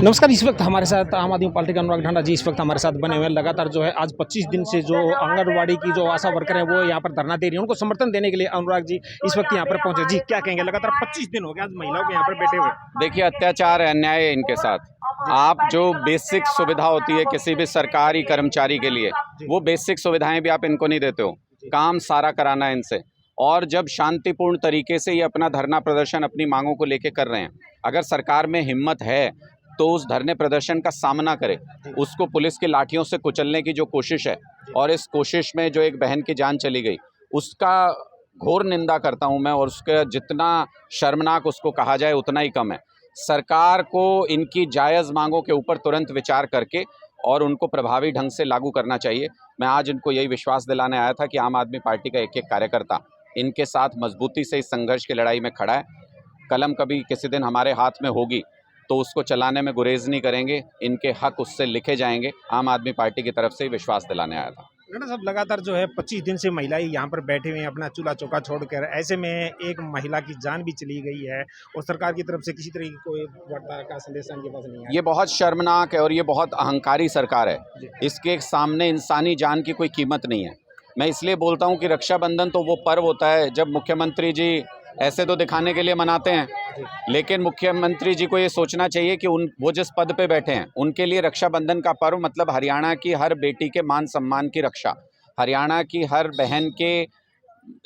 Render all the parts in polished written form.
नमस्कार। इस वक्त हमारे साथ आम आदमी पार्टी का अनुराग ढांडा जी इस वक्त हमारे साथ बने हुए हैं। लगातार जो है आज 25 दिन से जो आंगनबाड़ी की जो आशा वर्कर हैं वो यहाँ पर धरना दे रही है, उनको समर्थन देने के लिए अनुराग जी इस वक्त यहाँ पर पहुंचे। जी क्या कहेंगे, लगातार 25 दिन हो गए आज महिलाओं के यहाँ पर बैठे हुए। देखिए, अत्याचार है, अन्याय है इनके साथ। आप जो बेसिक सुविधा होती है किसी भी सरकारी कर्मचारी के लिए, वो बेसिक सुविधाएं भी आप इनको नहीं देते हो। काम सारा कराना है इनसे। और जब शांतिपूर्ण तरीके से ये अपना धरना प्रदर्शन अपनी मांगों को लेके कर रहे हैं, अगर सरकार में हिम्मत है तो उस धरने प्रदर्शन का सामना करे। उसको पुलिस की लाठियों से कुचलने की जो कोशिश है, और इस कोशिश में जो एक बहन की जान चली गई, उसका घोर निंदा करता हूं मैं। और उसके जितना शर्मनाक उसको कहा जाए उतना ही कम है। सरकार को इनकी जायज़ मांगों के ऊपर तुरंत विचार करके और उनको प्रभावी ढंग से लागू करना चाहिए। मैं आज इनको यही विश्वास दिलाने आया था कि आम आदमी पार्टी का एक एक कार्यकर्ता इनके साथ मजबूती से इस संघर्ष की लड़ाई में खड़ा है। कलम कभी किसी दिन हमारे हाथ में होगी तो उसको चलाने में गुरेज नहीं करेंगे। इनके हक उससे लिखे जाएंगे। आम आदमी पार्टी की तरफ से ही विश्वास दिलाने आया था। ढांडा साहब, लगातार जो है 25 दिन से महिलाएं यहाँ पर बैठे हुए हैं अपना चूल्हा चौका छोड़कर। ऐसे में एक महिला की जान भी चली गई है और सरकार की तरफ से किसी तरह की कोई वार्ता का संदेश इनके पास नहीं है। ये बहुत शर्मनाक है और ये बहुत अहंकारी सरकार है। इसके सामने इंसानी जान की कोई कीमत नहीं है। मैं इसलिए बोलता हूँ कि रक्षाबंधन तो वो पर्व होता है जब मुख्यमंत्री जी ऐसे तो दिखाने के लिए मनाते हैं, लेकिन मुख्यमंत्री जी को ये सोचना चाहिए कि वो जिस पद पे बैठे हैं उनके लिए रक्षाबंधन का पर्व मतलब हरियाणा की हर बेटी के मान सम्मान की रक्षा, हरियाणा की हर बहन के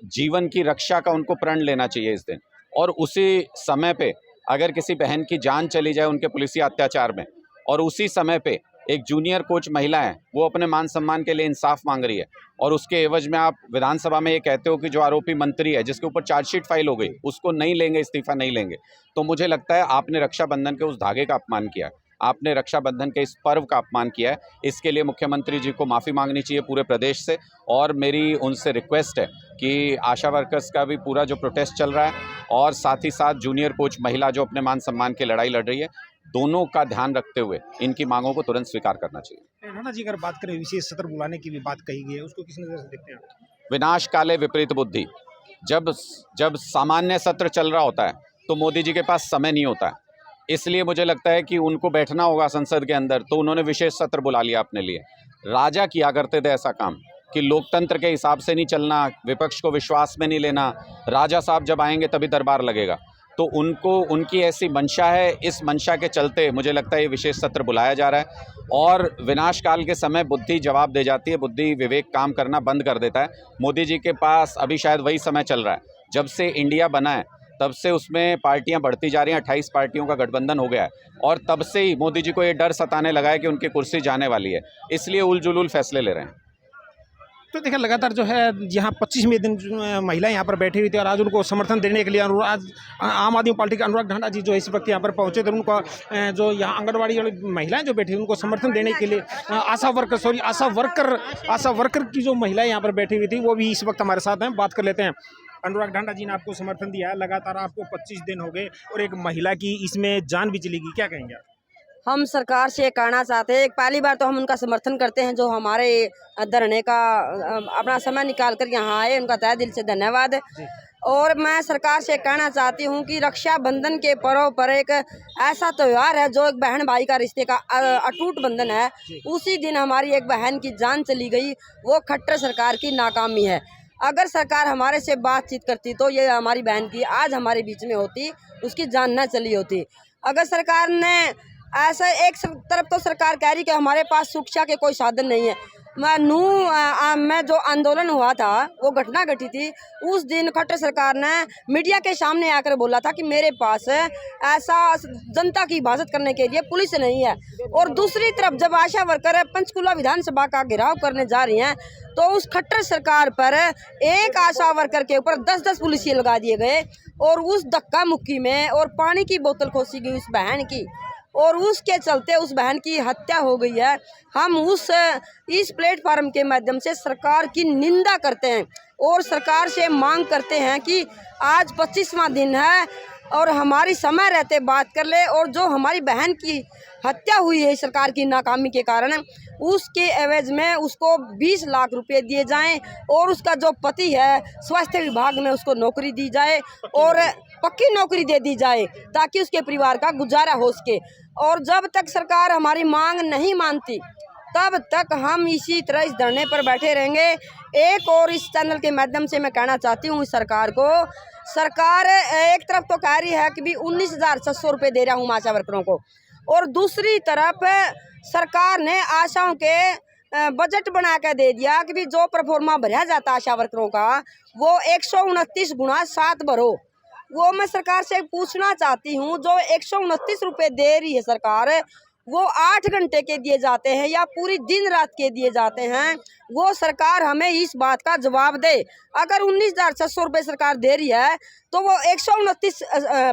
जीवन की रक्षा का उनको प्रण लेना चाहिए इस दिन। और उसी समय पे अगर किसी बहन की जान चली जाए उनके पुलिसिया अत्याचार में, और उसी समय पे एक जूनियर कोच महिला है वो अपने मान सम्मान के लिए इंसाफ मांग रही है, और उसके एवज में आप विधानसभा में ये कहते हो कि जो आरोपी मंत्री है जिसके ऊपर चार्जशीट फाइल हो गई उसको नहीं लेंगे, इस्तीफा नहीं लेंगे, तो मुझे लगता है आपने रक्षाबंधन के उस धागे का अपमान किया है। आपने रक्षाबंधन के इस पर्व का अपमान किया है। इसके लिए मुख्यमंत्री जी को माफ़ी मांगनी चाहिए पूरे प्रदेश से। और मेरी उनसे रिक्वेस्ट है कि आशा वर्कर्स का भी पूरा जो प्रोटेस्ट चल रहा है और साथ ही साथ जूनियर कोच महिला जो अपने मान सम्मान की लड़ाई लड़ रही है, दोनों का ध्यान रखते हुए इनकी मांगों को तुरंत स्वीकार करना चाहिए। ढांडा जी, अगर बात करें विशेष सत्र बुलाने की भी बात कही गई है, उसको किस नजर से देखते हैं आप? विनाश काले विपरीत बुद्धि। जब सामान्य सत्र चल रहा होता है तो मोदी जी के पास समय नहीं होता है। इसलिए मुझे लगता है कि उनको बैठना होगा संसद के अंदर, तो उन्होंने विशेष सत्र बुला लिया अपने लिए। राजा किया करते थे ऐसा काम कि लोकतंत्र के हिसाब से नहीं चलना, विपक्ष को विश्वास में नहीं लेना। राजा साहब जब आएंगे तभी दरबार लगेगा। तो उनकी ऐसी मंशा है। इस मंशा के चलते मुझे लगता है ये विशेष सत्र बुलाया जा रहा है। और विनाश काल के समय बुद्धि जवाब दे जाती है, बुद्धि विवेक काम करना बंद कर देता है। मोदी जी के पास अभी शायद वही समय चल रहा है। जब से इंडिया बना है तब से उसमें पार्टियां बढ़ती जा रही हैं। 28 पार्टियों का गठबंधन हो गया है, और तब से ही मोदी जी को ये डर सताने लगा है कि उनकी कुर्सी जाने वाली है, इसलिए उलझुल फैसले ले रहे हैं। तो देखिए, लगातार जो है यहाँ 25वें दिन महिलाएं यहाँ पर बैठी हुई थी और आज उनको समर्थन देने के लिए आज आम आदमी पार्टी के अनुराग ढांडा जी जो इस वक्त यहाँ पर पहुँचे थे, उनको जो यहाँ आंगनबाड़ी वाली महिलाएं जो बैठी हुई उनको समर्थन देने के लिए आशा वर्कर की जो महिलाएं यहाँ पर बैठी हुई थी वो भी इस वक्त हमारे साथ हैं। बात कर लेते हैं। अनुराग ढांडा जी ने आपको समर्थन दिया है, लगातार आपको 25 दिन हो गए और एक महिला की इसमें जान भी चली गई, क्या कहेंगे आप? हम सरकार से कहना चाहते हैं, पहली बार तो हम उनका समर्थन करते हैं जो हमारे धरने का अपना समय निकाल कर यहाँ आए, उनका तहे दिल से धन्यवाद। और मैं सरकार से कहना चाहती हूँ कि रक्षाबंधन के पर्व पर एक ऐसा त्यौहार है जो एक बहन भाई का रिश्ते का अटूट बंधन है। उसी दिन हमारी एक बहन की जान चली गई, वो खट्टर सरकार की नाकामी है। अगर सरकार हमारे से बातचीत करती तो ये हमारी बहन की आज हमारे बीच में होती, उसकी जान न चली होती। अगर सरकार ने ऐसा, एक तरफ तो सरकार कह रही कि हमारे पास शिक्षा के कोई साधन नहीं है। मैं जो आंदोलन हुआ था, वो घटना घटी थी, उस दिन खट्टर सरकार ने मीडिया के सामने आकर बोला था कि मेरे पास ऐसा जनता की हिफाजत करने के लिए पुलिस नहीं है। और दूसरी तरफ जब आशा वर्कर पंचकुला विधानसभा का घेराव करने जा रही हैं तो उस खट्टर सरकार पर एक आशा वर्कर के ऊपर 10-10 पुलिसिये लगा दिए गए, और उस धक्का मुक्की में और पानी की बोतल खोसी गई उस बहन की, और उसके चलते उस बहन की हत्या हो गई है। हम इस प्लेटफार्म के माध्यम से सरकार की निंदा करते हैं और सरकार से मांग करते हैं कि आज 25वां दिन है और हमारी समय रहते बात कर ले, और जो हमारी बहन की हत्या हुई है सरकार की नाकामी के कारण, उसके एवज में उसको 20 लाख रुपए दिए जाएं, और उसका जो पति है स्वास्थ्य विभाग में उसको नौकरी दी जाए और पक्की नौकरी दे दी जाए ताकि उसके परिवार का गुजारा हो सके। और जब तक सरकार हमारी मांग नहीं मानती तब तक हम इसी तरह इस धरने पर बैठे रहेंगे। एक और इस चैनल के माध्यम से मैं कहना चाहती हूँ सरकार को, सरकार एक तरफ तो कह रही है कि भी 19,600 रुपये दे रहा हूँ आशा वर्करों को, और दूसरी तरफ सरकार ने आशाओं के बजट बना के दे दिया कि भी जो परफॉर्मा भरा जाता आशा वर्करों का वो 129 गुणा 7 भरो। वो मैं सरकार से पूछना चाहती हूँ, जो 129 रुपये दे रही है सरकार, वो 8 घंटे के दिए जाते हैं या पूरी दिन रात के दिए जाते हैं? वो सरकार हमें इस बात का जवाब दे। अगर 19,600 रुपये सरकार दे रही है तो वो 129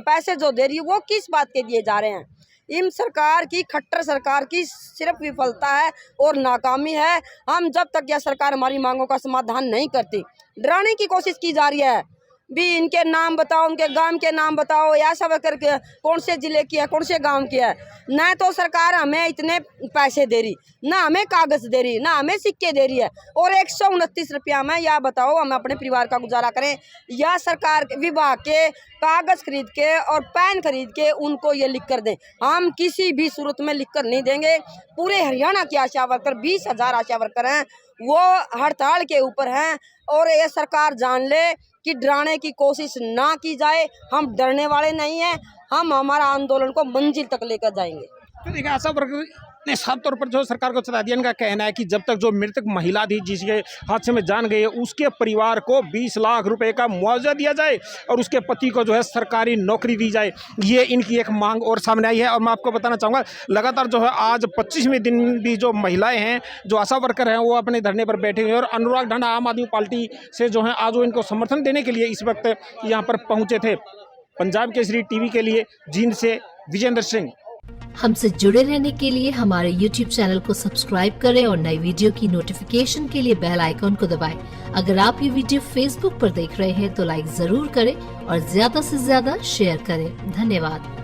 पैसे जो दे रही है वो किस बात के दिए जा रहे हैं? इन सरकार की, खट्टर सरकार की सिर्फ विफलता है और नाकामी है। हम जब तक यह सरकार हमारी मांगों का समाधान नहीं करती, डराने की कोशिश की जा रही है भी इनके नाम बताओ, उनके गांव के नाम बताओ, या सब करके कौन से ज़िले की है, कौन से गांव की है। न तो सरकार हमें इतने पैसे दे रही, ना हमें कागज़ दे रही, ना हमें सिक्के दे रही है, और 129 रुपया में या बताओ हम अपने परिवार का गुजारा करें या सरकार विभाग के कागज़ खरीद के और पेन खरीद के उनको ये लिख कर दें? हम किसी भी सूरत में लिख कर नहीं देंगे। पूरे हरियाणा की आशा वर्कर 20,000 आशा वर्कर हैं, वो हड़ताल के ऊपर हैं, और ये सरकार जान ले कि डराने की कोशिश ना की जाए। हम डरने वाले नहीं हैं, हम हमारा आंदोलन को मंजिल तक लेकर जाएंगे। तो देखिए, आशा वर्कर ने साफ तौर पर जो सरकार को चेतावनी, इनका कहना है कि जब तक जो मृतक महिला थी जिसके हादसे में जान गई है उसके परिवार को 20 लाख रुपए का मुआवजा दिया जाए और उसके पति को जो है सरकारी नौकरी दी जाए। ये इनकी एक मांग और सामने आई है। और मैं आपको बताना चाहूँगा, लगातार जो है आज 25वें दिन भी जो महिलाएं हैं, जो आशा वर्कर हैं, वो अपने धरने पर बैठे हुए हैं। और अनुराग ढांडा आम आदमी पार्टी से जो है आज वो इनको समर्थन देने के लिए इस वक्त यहाँ पर पहुँचे थे। पंजाब केसरी टीवी के लिए जींद से विजेंद्र सिंह। हमसे जुड़े रहने के लिए हमारे YouTube चैनल को सब्सक्राइब करें और नई वीडियो की नोटिफिकेशन के लिए बेल आइकॉन को दबाएं। अगर आप ये वीडियो Facebook पर देख रहे हैं तो लाइक जरूर करें और ज्यादा से ज्यादा शेयर करें। धन्यवाद।